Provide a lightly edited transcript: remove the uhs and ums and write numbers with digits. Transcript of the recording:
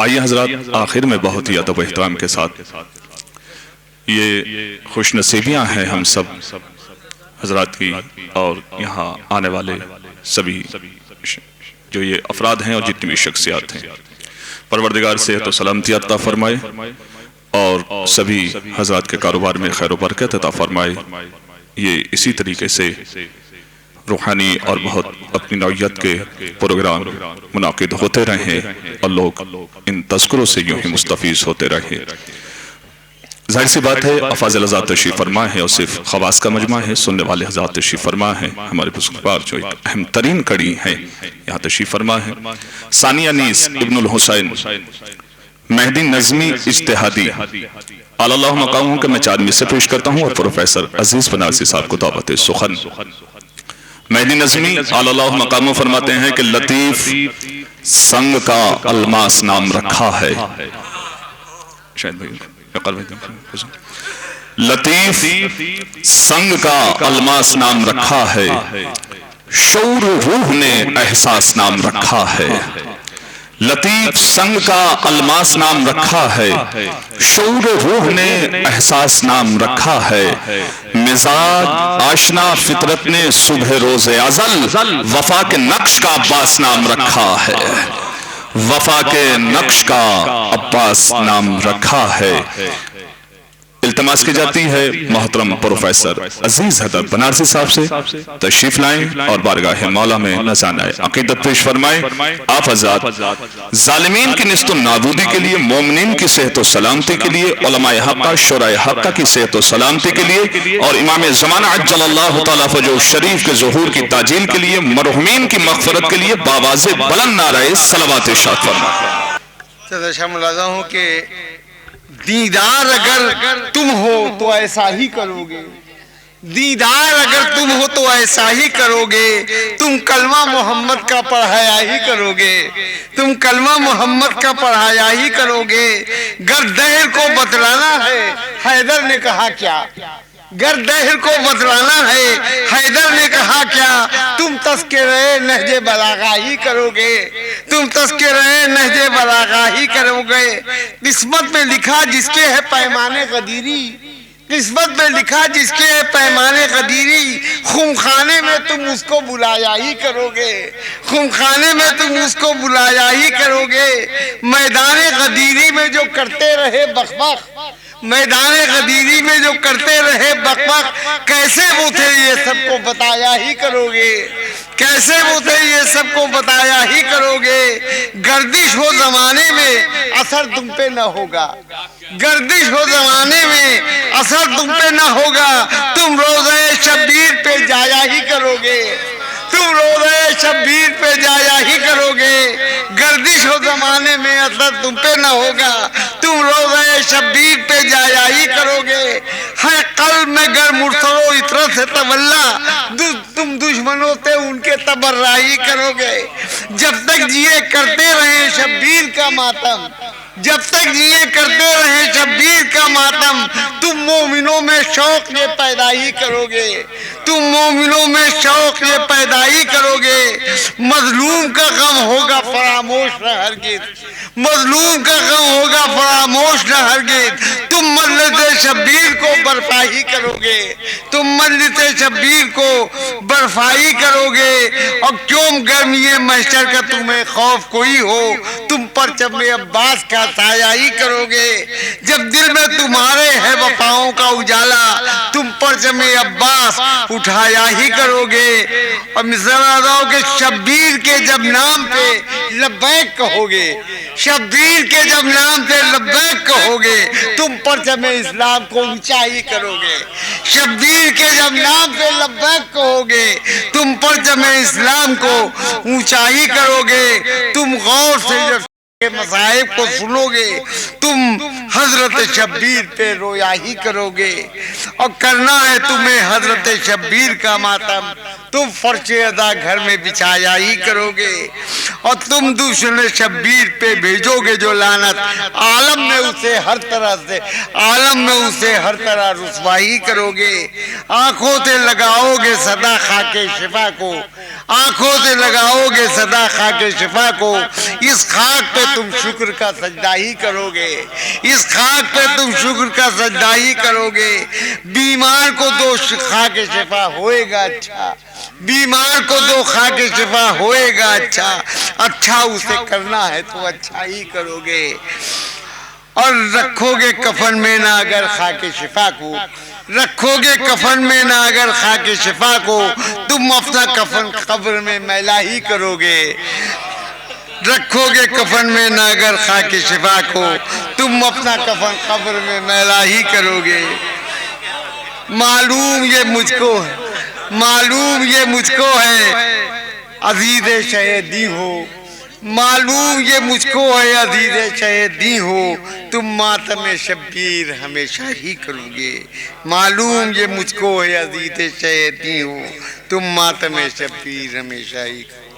آئیے حضرات، آخر میں بہت ہی ادب و احترام کے ساتھ یہ خوش نصیبیاں ہیں ہم سب حضرات کی، اور یہاں آنے والے سبھی جو یہ افراد ہیں اور جتنی بھی شخصیات ہیں، پروردگار صحت و سلامتی عطا فرمائے اور سبھی حضرات کے کاروبار میں خیر و برکت عطا فرمائے۔ یہ اسی طریقے سے روحانی اور بہت اپنی نوعیت کے پروگرام منعقد ہوتے رہیں اور لوگ ان تذکروں سے یوں ہی مستفیض ہوتے رہیں۔ ظاہر سی بات ہے افاضل حضرات تشریف فرما ہے اور صرف خواص کا مجمع ہے، سننے والے حضرات تشریف فرما ہے، ہمارے بزرگوار جو ایک اہم ترین کڑی ہیں یہاں تشریف فرما ہے۔ ثانی انیس ابن الحسین مہدی نظمی اجتہادی اعلی اللہ مقاموں کے میں 4 میں سے پیش کرتا ہوں، اور پروفیسر عزیز بنارسی صاحب کو دعوت سخن۔ مہدی نظمی اعلی اللہ مقاموں فرماتے ہیں کہ لطیف سنگ کا الماس نام رکھا ہے، لطیف سنگ کا الماس نام رکھا ہے، شعور روح نے احساس نام رکھا ہے۔ لطیف سنگ کا الماس نام رکھا ہے، شعور روح نے احساس نام رکھا ہے۔ مزاج آشنا فطرت نے صبح روز ازل، وفا کے نقش کا عباس نام رکھا ہے، وفا کے نقش کا عباس نام رکھا ہے۔ التماس کی جاتی ہے محترم پروفیسر عزیز حضرت بنارسی صاحب سے تشریف لائیں اور بارگاہ مولا میں نذرانہ عقیدت پیش فرمائیں۔ آپ حضرات ظالمین کی نیست و نابودی کے لیے، مومنین کی صحت و سلامتی کے لیے، علماء حقہ شورائے حقہ کی صحت و سلامتی کے لیے، اور امام زمانہ عجل اللہ تعالیٰ فجر شریف کے ظہور کی تعجیل کے لیے، مرحومین کی مغفرت کے لیے باواز بلند نعرہ صلوات ارشاد فرمائیں۔ صدر ملاحظہ ہوں کہ دیدار اگر تم ہو تو ایسا ہی کرو گے، دیدار اگر تم ہو تو ایسا ہی کرو گے، تم کلمہ محمد کا پڑھایا ہی کرو گے، تم کلمہ محمد کا پڑھایا ہی کرو گے۔ گر دہر کو بتلانا ہے حیدر نے کہا کیا، گر دہر کو بتلانا ہے حیدر نے کہا کیا، تم تذکرہ نہج بلاغہ ہی کرو گے، تم تذکرہ نہج بلاغہ ہی کرو گے۔ قسمت میں لکھا جس کے ہے پیمانے قدیری، قسمت میں لکھا جس کے ہے پیمانے قدیری، خمخانے میں تم اس کو بلایا ہی کرو گے، خمخانے میں تم اس کو بلایا ہی کرو گے۔ میدان قدیری میں جو کرتے رہے بخ بخ، میدان غدیری میں جو کرتے رہے بک بک، کیسے وہ تھے یہ سب کو بتایا ہی کرو گے، کیسے وہ تھے یہ سب کو بتایا ہی کرو گے۔ گردش ہو زمانے میں اثر تم پہ نہ ہوگا، گردش ہو زمانے میں اثر تم پہ نہ ہوگا، تم روزہ شبیر پہ جایا ہی کرو گے، تم روزہ شبیر پہ جایا ہی کرو گے۔ گردش ہو زمانے میں اثر تم پہ نہ ہوگا، تم روزہ شبیر پہ جایا ہی کرو گے۔ ہے قلب میں گر مرسل و اطرت سے تولا، تم دشمنوں سے ان کے تبررائی کرو گے۔ جب تک جیے کرتے رہے شبیر کا ماتم، جب تک جیے کرتے رہے شبیر کا ماتم، تم مومنوں میں شوق یہ پیدا ہی کرو گے، تم مومنوں میں شوق یہ پیدا ہی کرو گے۔ مظلوم کا غم ہوگا فراموش نہ ہرگز، مظلوم کا غم ہوگا فراموش نہ ہرگز، تم مجلس شبیر کو برپا ہی کرو گے، تم مجلس شبیر کو برپا ہی کرو گے۔ اور کیوں گرمی محشر کا تمہیں خوف کوئی ہو، تم پرچم عباس کا سایہ ہی کرو گے۔ جب دل میں تمہارے ہے وفاؤں کا اجالا، تم پرچم عباس اٹھایا ہی کرو گے۔ اور مثال کہ شبیر کے جب نام پہ لبیک کہو گے، شبیر کے جب نام پہ لبیک کہو گے، تم پرچم اسلام کو اونچا ہی کرو گے۔ شبیر کے جب نام پہ لبیک کہو گے، تم پرچم اسلام کو اونچا ہی کرو گے۔ تم غور سے جب مصائب کو سنو گے، تم حضرت شبیر پہ رویا ہی کرو گے۔ اور کرنا ہے تمہیں حضرت شبیر کا ماتم، تم فرش ادا گھر میں بچھایا ہی کرو گے۔ اور تم دوسرے شبیر پہ بھیجو گے جو لعنت، عالم میں اسے ہر طرح رسوائی کرو گے۔ آنکھوں سے لگاؤ گے صدا خاک شفا کو، آنکھوں سے لگاؤ گے صدا خاک شفا کو، اس خاک پہ تم شکر کا سجدہ ہی کرو گے، اس خاک پہ تم شکر کا سجدہ ہی کرو گے۔ بیمار کو دو خاک شفا ہوئے گا اچھا، بیمار کو دو خاک شفا ہوئے گا اچھا، اچھا اسے کرنا ہے تو اچھا ہی کرو گے۔ اور رکھو گے کفن میں نہ اگر خاک شفا کو، رکھو گے کفن میں نہ اگر خاک شفا کو، تم اپنا کفن قبر میں میلا ہی کرو گے۔ رکھو گے کفن میں نہ اگر خاک شفا کو، تم اپنا کفن قبر میں میلا ہی کرو گے۔ معلوم یہ مجھ کو ہے، معلوم یہ مجھ کو ہے عزیز شہیدی ہو، معلوم یہ مجھ کو ہے عزیز شہیدی ہو، تم ماتم شبیر ہمیشہ ہی کرو گے۔ معلوم یہ مجھ کو ہے عزیز شہیدی ہو، تم ماتم شبیر ہمیشہ ہی کرو گے۔